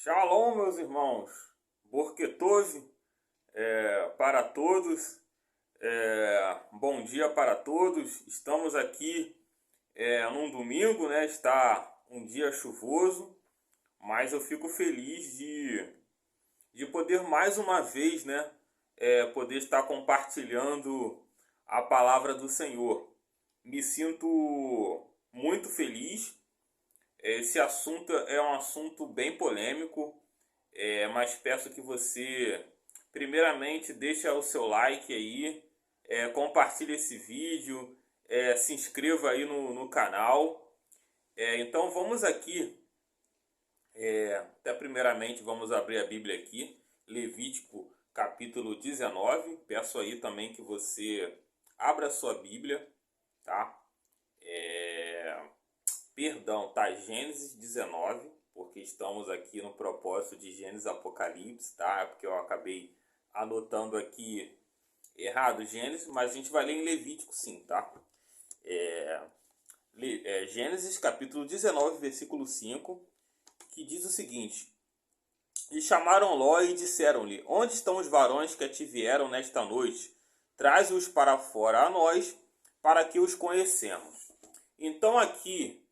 Shalom, meus irmãos. Borquetose para todos. Bom dia para todos. Estamos aqui num domingo, né? Está um dia chuvoso, mas eu fico feliz de poder mais uma vez, né? Poder estar compartilhando a palavra do Senhor. Me sinto muito feliz. Esse assunto é um assunto bem polêmico, mas peço que você, primeiramente, deixe o seu like aí, compartilhe esse vídeo, se inscreva aí no canal. Então vamos aqui, até primeiramente vamos abrir a Bíblia aqui, Levítico capítulo 19. Peço aí também que você abra a sua Bíblia, tá? Perdão, tá? Gênesis 19, porque estamos aqui no propósito de Gênesis Apocalipse, tá? Porque eu acabei anotando aqui errado Gênesis, mas a gente vai ler em Levítico sim, tá? Gênesis capítulo 19, versículo 5, que diz o seguinte: E chamaram Ló e disseram-lhe: Onde estão os varões que te vieram nesta noite? Traze-os para fora a nós, para que os conhecemos. Então aqui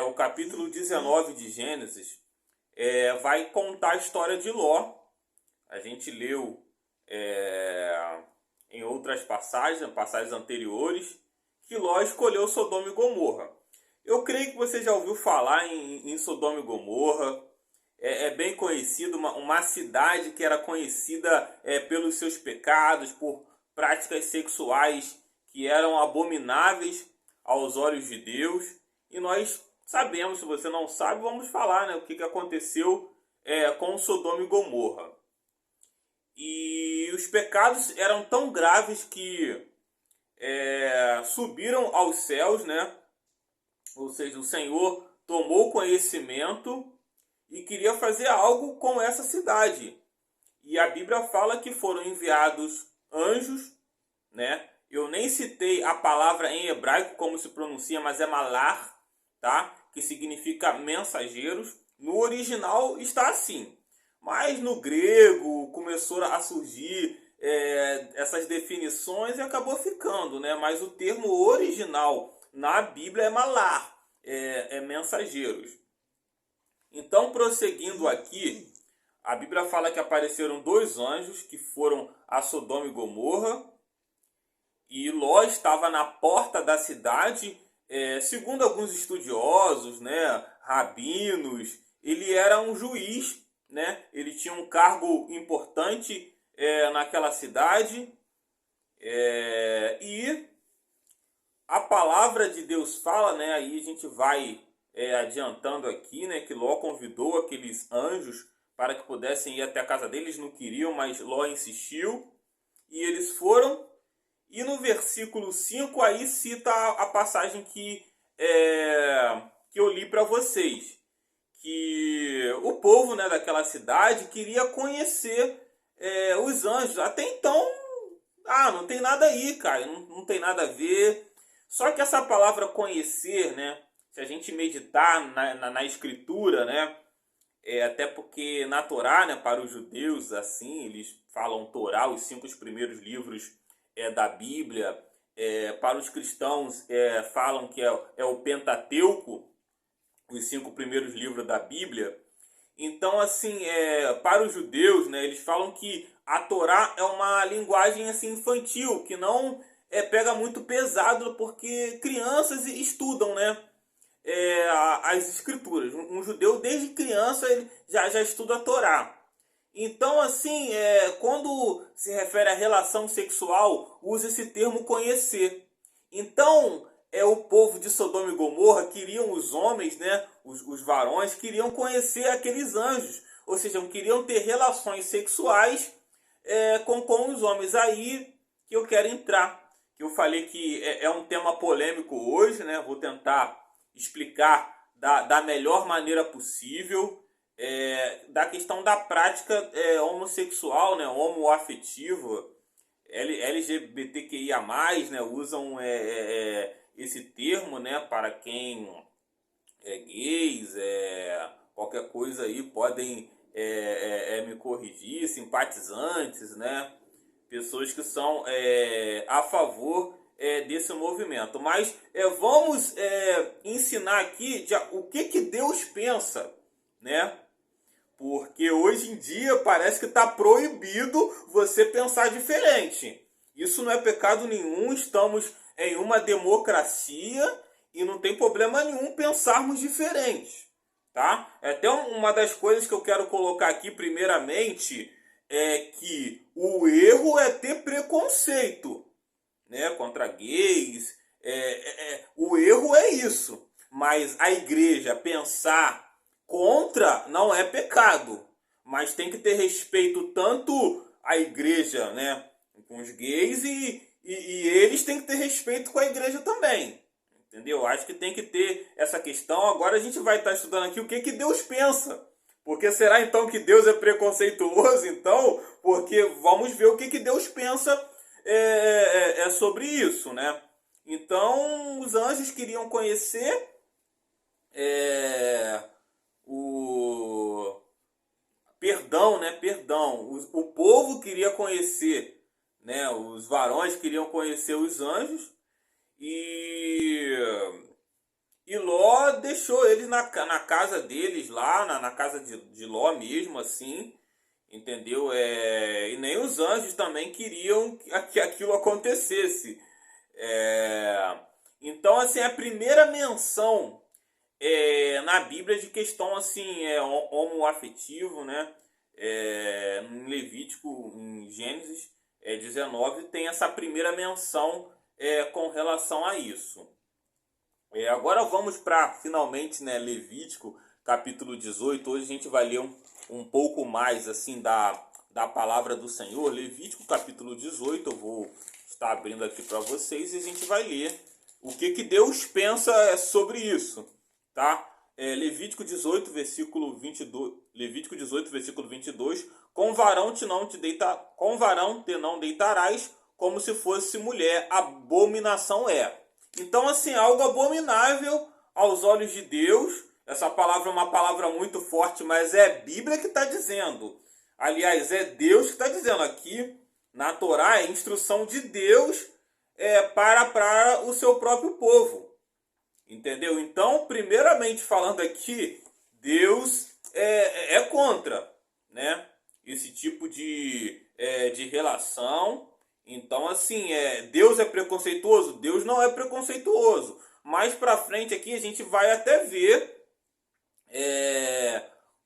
o capítulo 19 de Gênesis vai contar a história de Ló. A gente leu em outras passagens anteriores, que Ló escolheu Sodoma e Gomorra. Eu creio que você já ouviu falar em Sodoma e Gomorra. É bem conhecido, uma cidade que era conhecida pelos seus pecados, por práticas sexuais que eram abomináveis aos olhos de Deus. E nós sabemos, se você não sabe, vamos falar, né, o que aconteceu com Sodoma e Gomorra. E os pecados eram tão graves que subiram aos céus, né? Ou seja, o Senhor tomou conhecimento e queria fazer algo com essa cidade. E a Bíblia fala que foram enviados anjos, né? Eu nem citei a palavra em hebraico como se pronuncia, mas é malar, tá? Que significa mensageiros. No original está assim, mas no grego começou a surgir essas definições e acabou ficando, né? Mas o termo original na Bíblia é malar, mensageiros. Então, prosseguindo aqui, a Bíblia fala que apareceram dois anjos que foram a Sodoma e Gomorra, e Ló estava na porta da cidade. Segundo alguns estudiosos, né, rabinos, ele era um juiz, né, ele tinha um cargo importante naquela cidade, e a palavra de Deus fala, né, aí a gente vai adiantando aqui, né, que Ló convidou aqueles anjos para que pudessem ir até a casa deles. Não queriam, mas Ló insistiu, e eles foram. E no versículo 5 aí cita a passagem que eu li para vocês. Que o povo, né, daquela cidade queria conhecer os anjos. Até então, não tem nada aí, cara. Não tem nada a ver. Só que essa palavra conhecer, né, se a gente meditar na escritura, né, até porque na Torá, né, para os judeus, assim, eles falam Torá, os 5 primeiros livros da Bíblia. Para os cristãos, falam que é o Pentateuco, os 5 primeiros livros da Bíblia. Então, assim, para os judeus, né, eles falam que a Torá é uma linguagem assim, infantil, que não pega muito pesado, porque crianças estudam, né, as escrituras. Um judeu, desde criança, ele já estuda a Torá. Então, assim, quando se refere à relação sexual, usa esse termo conhecer. Então, o povo de Sodoma e Gomorra queriam, os homens, né, os varões, queriam conhecer aqueles anjos. Ou seja, queriam ter relações sexuais com os homens. Aí que eu quero entrar. Eu falei que é um tema polêmico hoje, né? Vou tentar explicar da melhor maneira possível. Da questão da prática homossexual, né, homoafetiva, LGBTQIA+, né, usam esse termo, né, para quem é gays, qualquer coisa aí podem me corrigir, simpatizantes, né? Pessoas que são a favor desse movimento. Mas vamos ensinar aqui o que Deus pensa, né? Porque hoje em dia parece que está proibido você pensar diferente. Isso não é pecado nenhum, estamos em uma democracia e não tem problema nenhum pensarmos diferente, tá? Até uma das coisas que eu quero colocar aqui primeiramente é que o erro é ter preconceito, né, contra gays. O erro é isso. Mas a igreja pensar contra não é pecado. Mas tem que ter respeito tanto à igreja, né, com os gays e eles têm que ter respeito com a igreja também. Entendeu? Acho que tem que ter essa questão. Agora a gente vai estar estudando aqui o que Deus pensa. Porque será então que Deus é preconceituoso? Então, porque vamos ver o que Deus pensa sobre isso, né? Então, os anjos queriam conhecer o perdão, né? Perdão. O povo queria conhecer, né? Os varões queriam conhecer os anjos e Ló deixou eles na casa deles lá, na casa de Ló mesmo, assim, entendeu? E nem os anjos também queriam que aquilo acontecesse. Então, assim, a primeira menção na Bíblia de questão assim homoafetivo, né? Em Levítico, em Gênesis 19, tem essa primeira menção com relação a isso. Agora vamos para, finalmente, né, Levítico, capítulo 18. Hoje a gente vai ler um pouco mais assim da palavra do Senhor. Levítico, capítulo 18, eu vou estar abrindo aqui para vocês e a gente vai ler o que Deus pensa sobre isso, tá? Levítico 18, versículo 22. Levítico 18, versículo 22. Com varão te não deitarás, como se fosse mulher, abominação é. Então, assim, algo abominável aos olhos de Deus. Essa palavra é uma palavra muito forte, mas é a Bíblia que está dizendo. Aliás, é Deus que está dizendo aqui. Na Torá é instrução de Deus para o seu próprio povo. Entendeu? Então, primeiramente falando aqui, Deus é contra, né, esse tipo de relação. Então, assim, Deus é preconceituoso? Deus não é preconceituoso. Mais pra frente aqui a gente vai até ver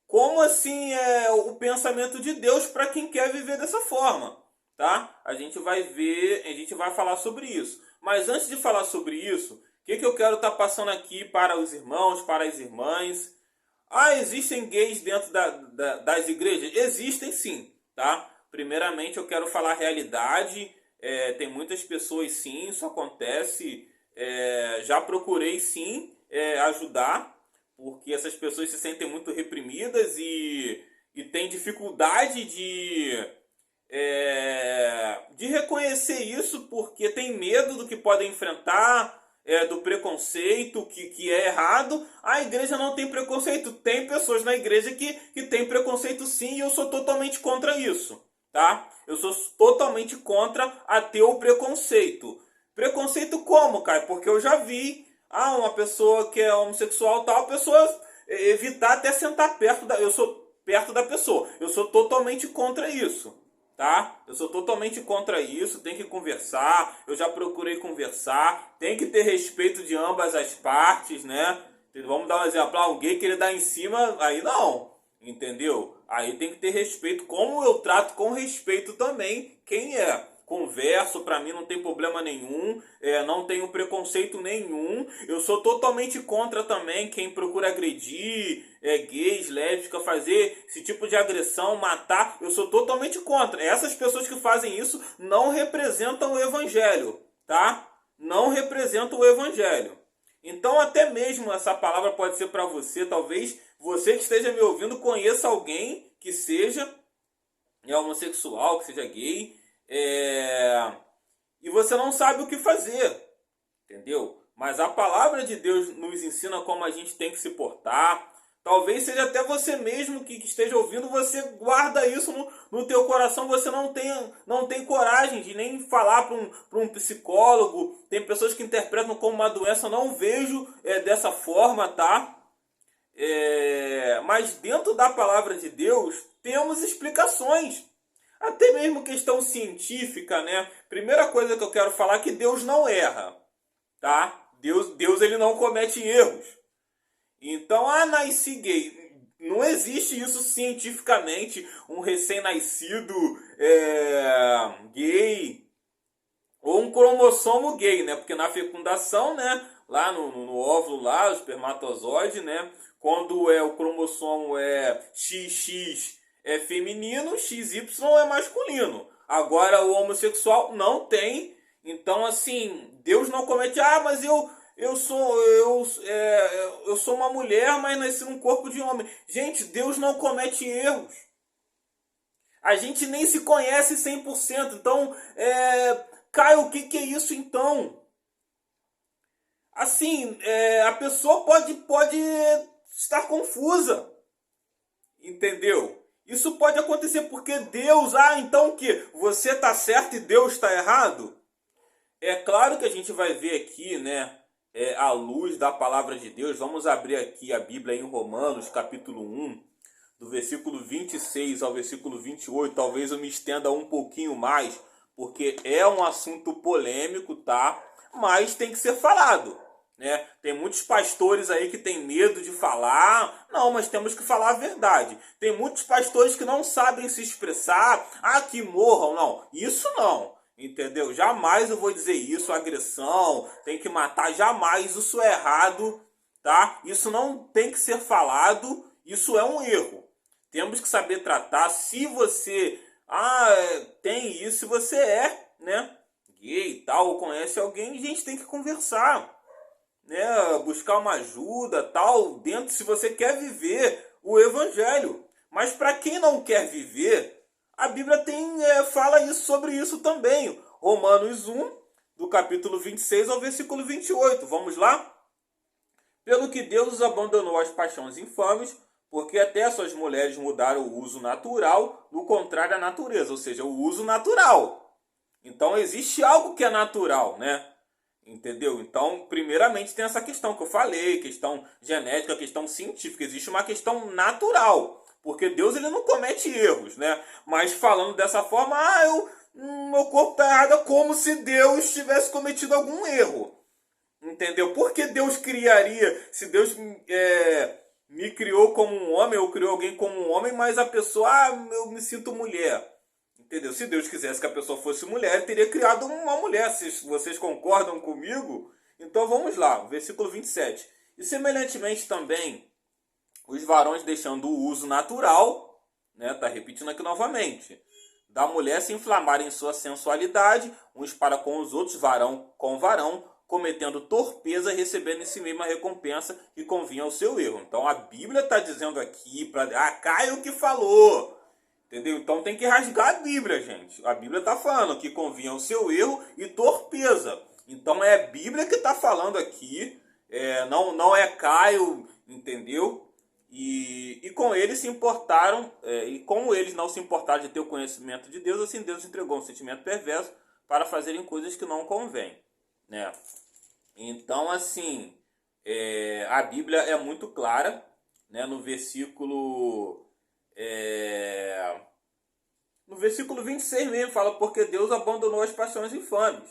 como assim o pensamento de Deus para quem quer viver dessa forma, tá? A gente vai ver, a gente vai falar sobre isso. Mas antes de falar sobre isso, o que eu quero estar passando aqui para os irmãos, para as irmãs? Existem gays dentro das igrejas? Existem sim, tá? Primeiramente eu quero falar a realidade. Tem muitas pessoas sim, isso acontece. Já procurei sim ajudar, porque essas pessoas se sentem muito reprimidas e têm dificuldade de reconhecer isso, porque tem medo do que podem enfrentar, do preconceito, que é errado. A igreja não tem preconceito. Tem pessoas na igreja que tem preconceito sim, e eu sou totalmente contra isso, tá? Eu sou totalmente contra a ter o preconceito. Preconceito como, Caio? Porque eu já vi uma pessoa que é homossexual, tal, a pessoa evitar até sentar perto da... Eu sou perto da pessoa. Eu sou totalmente contra isso, tá? Eu sou totalmente contra isso, tem que conversar, eu já procurei conversar, tem que ter respeito de ambas as partes, né? Vamos dar um exemplo, um gay querer dar em cima, aí não, entendeu? Aí tem que ter respeito, como eu trato com respeito também quem é. Converso, pra mim não tem problema nenhum, não tenho preconceito nenhum. Eu sou totalmente contra também quem procura agredir gays, lésbicas, fazer esse tipo de agressão, matar. Eu sou totalmente contra. Essas pessoas que fazem isso não representam o evangelho, tá? Não representam o evangelho. Então até mesmo essa palavra pode ser para você, talvez você que esteja me ouvindo conheça alguém que seja homossexual, que seja gay, e você não sabe o que fazer, entendeu? Mas a palavra de Deus nos ensina como a gente tem que se portar, Talvez seja até você mesmo que esteja ouvindo, você guarda isso no teu coração, você não tem coragem de nem falar para um psicólogo. Tem pessoas que interpretam como uma doença, eu não vejo dessa forma, tá? Mas dentro da palavra de Deus temos explicações. Até mesmo questão científica, né? Primeira coisa que eu quero falar é que Deus não erra, tá? Deus ele não comete erros. Então, nasci gay. Não existe isso cientificamente, um recém-nascido gay ou um cromossomo gay, né? Porque na fecundação, né? Lá no óvulo, lá, o espermatozoide, né? Quando o cromossomo é XX é feminino, XY é masculino. Agora o homossexual não tem. Então, assim, Deus não comete, mas eu sou uma mulher, mas nasci num corpo de homem. Gente, Deus não comete erros. A gente nem se conhece 100%. Então, Caio, o que é isso então? Assim, a pessoa pode estar confusa. Entendeu? Isso pode acontecer porque Deus, então o que? Você está certo e Deus está errado? É claro que a gente vai ver aqui, né? À luz da palavra de Deus. Vamos abrir aqui a Bíblia em Romanos, capítulo 1, do versículo 26 ao versículo 28. Talvez eu me estenda um pouquinho mais, porque é um assunto polêmico, tá? Mas tem que ser falado, né? Tem muitos pastores aí que têm medo de falar. Não, mas temos que falar a verdade. Tem muitos pastores que não sabem se expressar. Que morram. Não, isso não. Entendeu? Jamais eu vou dizer isso, agressão, tem que matar, jamais, isso é errado, tá? Isso não tem que ser falado, isso é um erro. Temos que saber tratar. Se você tem isso, se você né, gay e tal, ou conhece alguém, a gente tem que conversar, né? Buscar uma ajuda, tal, dentro, se você quer viver o evangelho. Mas para quem não quer viver, a Bíblia fala isso sobre isso também. Romanos 1, do capítulo 26 ao versículo 28. Vamos lá? Pelo que Deus os abandonou às paixões infames, porque até suas mulheres mudaram o uso natural, no contrário à natureza, ou seja, o uso natural. Então existe algo que é natural, né? Entendeu? Então, primeiramente tem essa questão que eu falei, questão genética, questão científica. Existe uma questão natural. Porque Deus ele não comete erros, né? Mas falando dessa forma, meu corpo está errado, é como se Deus tivesse cometido algum erro. Entendeu? Por que Deus criaria, se Deus me criou como um homem, ou criou alguém como um homem, mas a pessoa, eu me sinto mulher. Entendeu? Se Deus quisesse que a pessoa fosse mulher, ele teria criado uma mulher. Se vocês concordam comigo, então vamos lá, versículo 27. E semelhantemente também, os varões deixando o uso natural, né, tá repetindo aqui novamente, da mulher se inflamarem em sua sensualidade, uns para com os outros, varão com varão, cometendo torpeza, recebendo em si mesma a recompensa que convinha ao seu erro. Então a Bíblia está dizendo aqui, Caio que falou, entendeu? Então tem que rasgar a Bíblia, gente. A Bíblia está falando que convinha ao seu erro e torpeza. Então é a Bíblia que está falando aqui, não é Caio, entendeu? E com eles se importaram, e como eles não se importaram de ter o conhecimento de Deus, assim Deus entregou um sentimento perverso para fazerem coisas que não convêm, né? Então, assim, a Bíblia é muito clara, né? No versículo 26 mesmo, fala, porque Deus abandonou as paixões infames.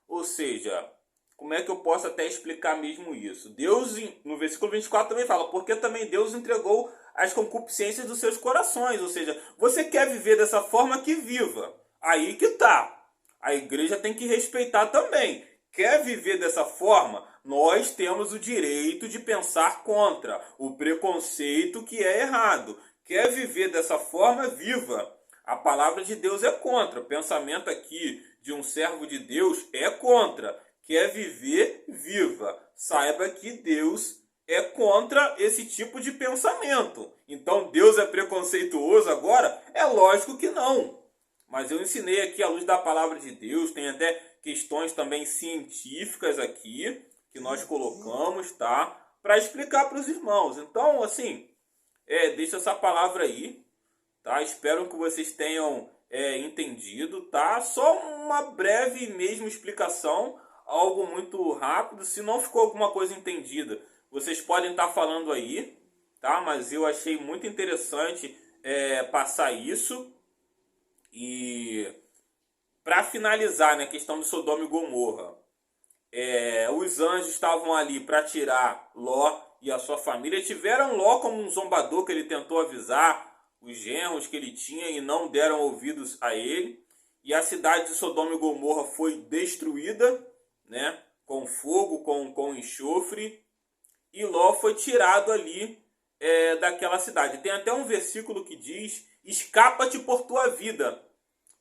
Ou seja, como é que eu posso até explicar mesmo isso? Deus, no versículo 24 também fala, porque também Deus entregou as concupiscências dos seus corações. Ou seja, você quer viver dessa forma, que viva. Aí que tá. A igreja tem que respeitar também. Quer viver dessa forma? Nós temos o direito de pensar contra o preconceito que é errado. Quer viver dessa forma? Viva. A palavra de Deus é contra. O pensamento aqui de um servo de Deus é contra. Quer viver? Viva. Saiba que Deus é contra esse tipo de pensamento. Então Deus é preconceituoso agora? É lógico que não. Mas eu ensinei aqui à luz da palavra de Deus, tem até questões também científicas aqui, que nós colocamos, tá? para explicar para os irmãos. Então, assim, deixa essa palavra aí, tá? Espero que vocês tenham entendido, tá? Só uma breve mesmo explicação, algo muito rápido. Se não ficou alguma coisa entendida, vocês podem estar falando aí, tá? Mas eu achei muito interessante passar isso. E para finalizar, né, a questão de Sodoma e Gomorra, os anjos estavam ali para tirar Ló e a sua família. Tiveram Ló como um zombador que ele tentou avisar os genros que ele tinha e não deram ouvidos a ele. E a cidade de Sodoma e Gomorra foi destruída, né, com fogo, com enxofre. E Ló foi tirado ali daquela cidade. Tem até um versículo que diz: escapa-te por tua vida,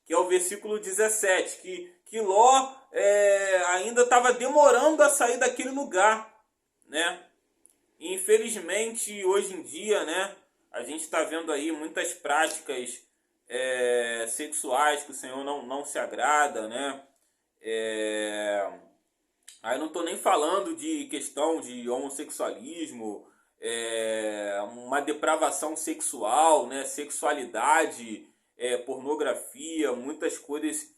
que é o versículo 17, que Ló ainda estava demorando a sair daquele lugar, né? E infelizmente, hoje em dia, né, a gente está vendo aí muitas práticas sexuais que o Senhor não se agrada, né? Aí não estou nem falando de questão de homossexualismo, uma depravação sexual, né, sexualidade, pornografia, muitas coisas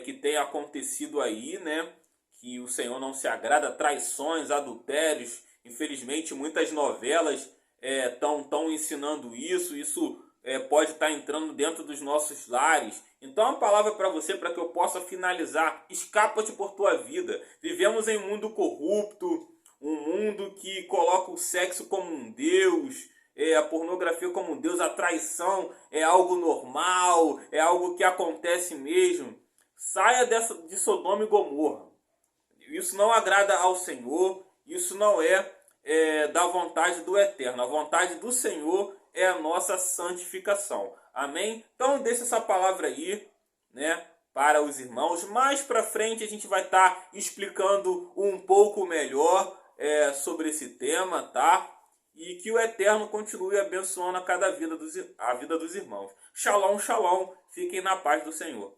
que tem acontecido aí, né, que o Senhor não se agrada, traições, adultérios. Infelizmente, muitas novelas estão ensinando isso pode estar entrando dentro dos nossos lares. Então, a palavra para você, para que eu possa finalizar: escapa-te por tua vida. Vivemos em um mundo corrupto, um mundo que coloca o sexo como um deus, a pornografia como um deus, a traição é algo normal, é algo que acontece mesmo. Saia de Sodoma e Gomorra. Isso não agrada ao Senhor, isso não da vontade do Eterno. A vontade do Senhor é a nossa santificação. Amém? Então deixa essa palavra aí, né, para os irmãos. Mais para frente a gente vai estar explicando um pouco melhor sobre esse tema, tá? E que o Eterno continue abençoando a vida dos irmãos. Shalom, shalom. Fiquem na paz do Senhor.